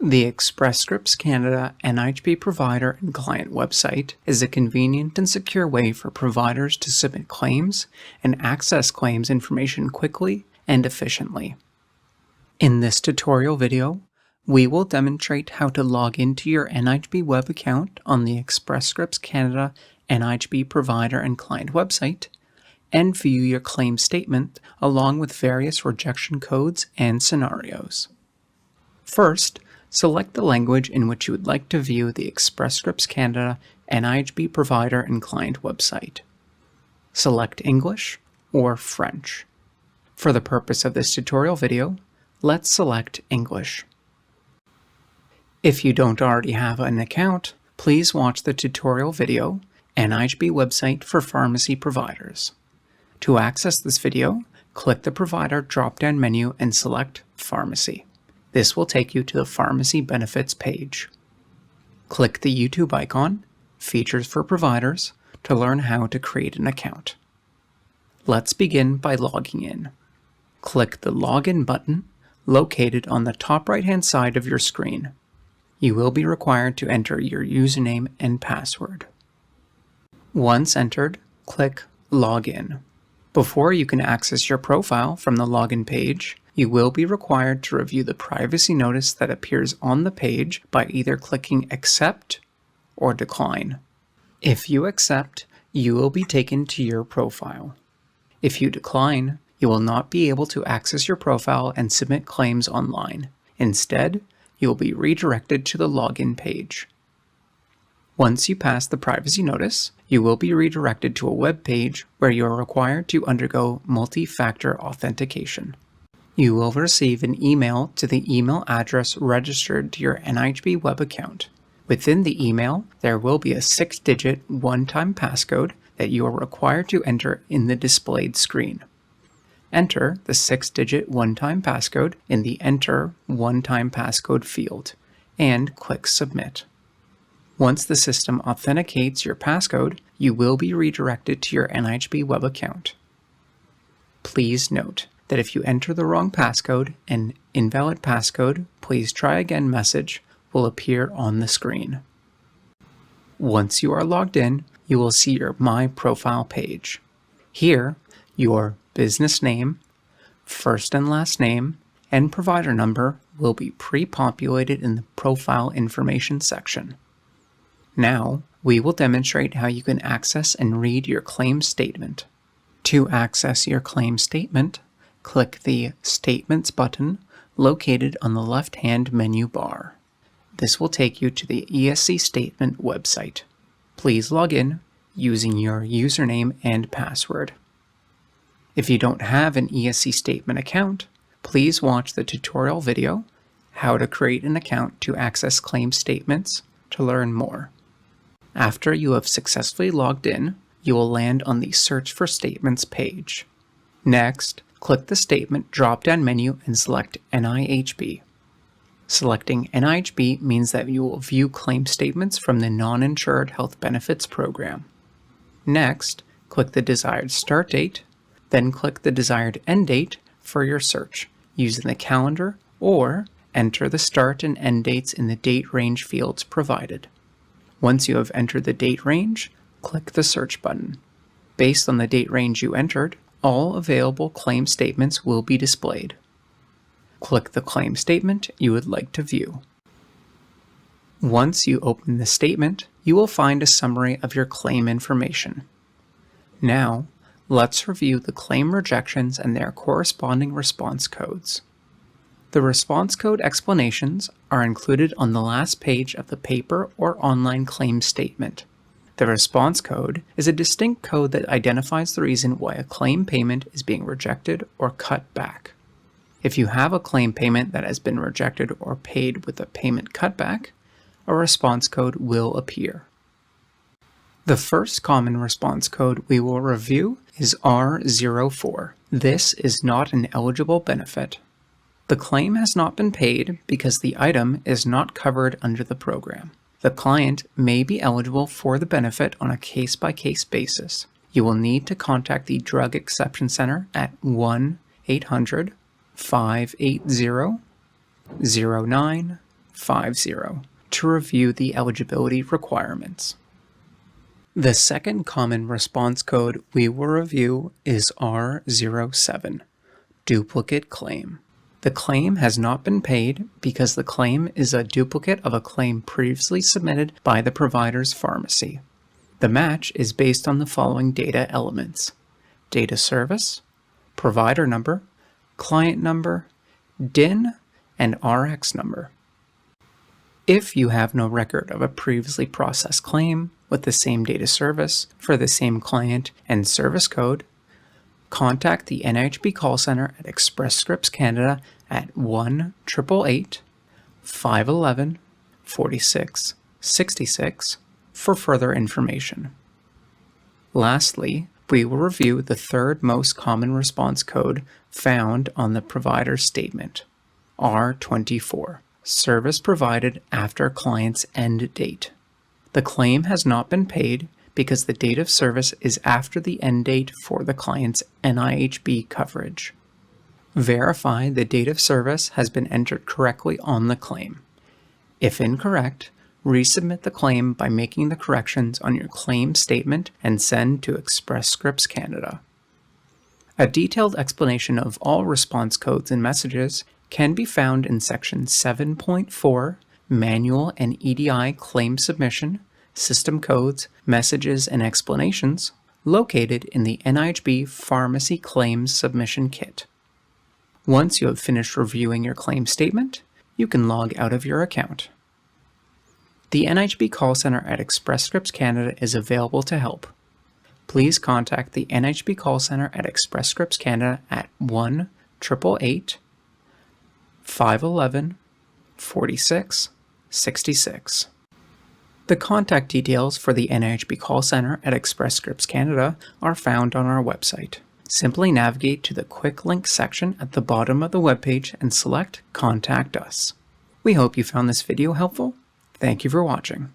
The Express Scripts Canada NIHP provider and client website is a convenient and secure way for providers to submit claims and access claims information quickly and efficiently. In this tutorial video, we will demonstrate how to log into your NIHP web account on the Express Scripts Canada NIHP provider and client website and view your claim statement along with various rejection codes and scenarios. First, select the language in which you would like to view the Express Scripts Canada NIHP provider and client website. Select English or French. For the purpose of this tutorial video, let's select English. If you don't already have an account, please watch the tutorial video, NIHP website for pharmacy providers. To access this video, click the provider drop-down menu and select Pharmacy. This will take you to the Pharmacy Benefits page. Click the YouTube icon, Features for Providers, to learn how to create an account. Let's begin by logging in. Click the Login button located on the top right-hand side of your screen. You will be required to enter your username and password. Once entered, click Login. Before you can access your profile from the login page, you will be required to review the privacy notice that appears on the page by either clicking Accept or Decline. If you accept, you will be taken to your profile. If you decline, you will not be able to access your profile and submit claims online. Instead, you will be redirected to the login page. Once you pass the privacy notice, you will be redirected to a web page where you are required to undergo multi-factor authentication. You will receive an email to the email address registered to your NIHP web account. Within the email, there will be a 6-digit one-time passcode that you are required to enter in the displayed screen. Enter the 6-digit one-time passcode in the Enter One-Time Passcode field and click Submit. Once the system authenticates your passcode, you will be redirected to your NIHP web account. Please note that if you enter the wrong passcode, an invalid passcode, please try again message will appear on the screen. Once you are logged in, you will see your My Profile page. Here, your business name, first and last name, and provider number will be pre-populated in the Profile Information section. Now, we will demonstrate how you can access and read your claim statement. To access your claim statement, click the Statements button located on the left-hand menu bar. This will take you to the ESC Statement website. Please log in using your username and password. If you don't have an ESC Statement account, please watch the tutorial video, How to Create an Account to Access Claim Statements, to learn more. After you have successfully logged in, you will land on the Search for Statements page. Next, click the Statement drop-down menu and select NIHP. Selecting NIHP means that you will view claim statements from the Non-Insured Health Benefits Program. Next, click the desired start date, then click the desired end date for your search, using the calendar, or enter the start and end dates in the date range fields provided. Once you have entered the date range, click the Search button. Based on the date range you entered, all available claim statements will be displayed. Click the claim statement you would like to view. Once you open the statement, you will find a summary of your claim information. Now, let's review the claim rejections and their corresponding response codes. The response code explanations are included on the last page of the paper or online claim statement. The response code is a distinct code that identifies the reason why a claim payment is being rejected or cut back. If you have a claim payment that has been rejected or paid with a payment cutback, a response code will appear. The first common response code we will review is R04. This is not an eligible benefit. The claim has not been paid because the item is not covered under the program. The client may be eligible for the benefit on a case-by-case basis. You will need to contact the Drug Exception Center at 1-800-580-09 to review the eligibility requirements. The second common response code we will review is R07, duplicate claim. The claim has not been paid because the claim is a duplicate of a claim previously submitted by the provider's pharmacy. The match is based on the following data elements: data service, provider number, client number, DIN, and RX number. If you have no record of a previously processed claim with the same data service for the same client and service code, contact the NIHB call center at Express Scripts Canada at 1-888-511-4666 for further information. Lastly, we will review the third most common response code found on the provider's statement, R24, service provided after client's end date. The claim has not been paid because the date of service is after the end date for the client's NIHB coverage. Verify the date of service has been entered correctly on the claim. If incorrect, resubmit the claim by making the corrections on your claim statement and send to Express Scripts Canada. A detailed explanation of all response codes and messages can be found in Section 7.4, Manual and EDI Claim Submission, System Codes, Messages and Explanations, located in the NIHB Pharmacy Claims Submission Kit. Once you have finished reviewing your claim statement, you can log out of your account. The NIHB call center at Express Scripts Canada is available to help. Please contact the NIHB call center at Express Scripts Canada at 1-888-511-4666. The contact details for the NIHB call center at Express Scripts Canada are found on our website. Simply navigate to the quick link section at the bottom of the webpage and select Contact Us. We hope you found this video helpful. Thank you for watching.